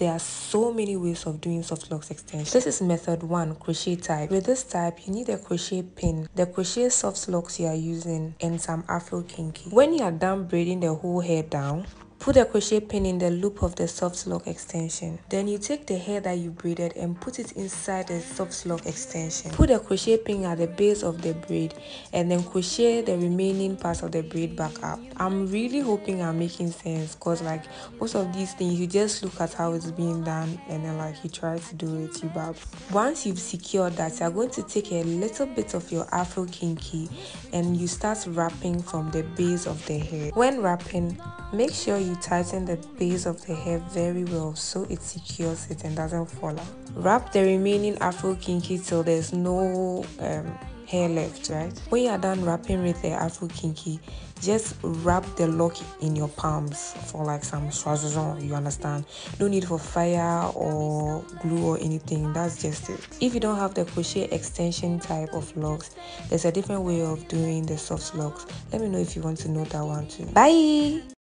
there are so many ways of doing soft locks extension. This is method 1, crochet type. With this type, you need a crochet pin, the crochet soft locks you are using, and some Afro kinky. When you are done braiding the whole hair down, put a crochet pin in the loop of the soft lock extension. Then you take the hair that you braided and put it inside the soft lock extension. Put a crochet pin at the base of the braid and then crochet the remaining parts of the braid back up. I'm really hoping I'm making sense, because like most of these things, you just look at how it's being done and then like you try to do it, you bab. Once you've secured that, you're going to take a little bit of your Afro kinky and you start wrapping from the base of the hair. When wrapping, make sure you tighten the base of the hair very well so it secures it and doesn't fall out. Wrap the remaining Afro kinky till there's no hair left, right? When you are done wrapping with the Afro kinky, just wrap the lock in your palms for like some schwazon, you understand? No need for fire or glue or anything, that's just it. If you don't have the crochet extension type of locks, there's a different way of doing the soft locks. Let me know if you want to know that one too. Bye!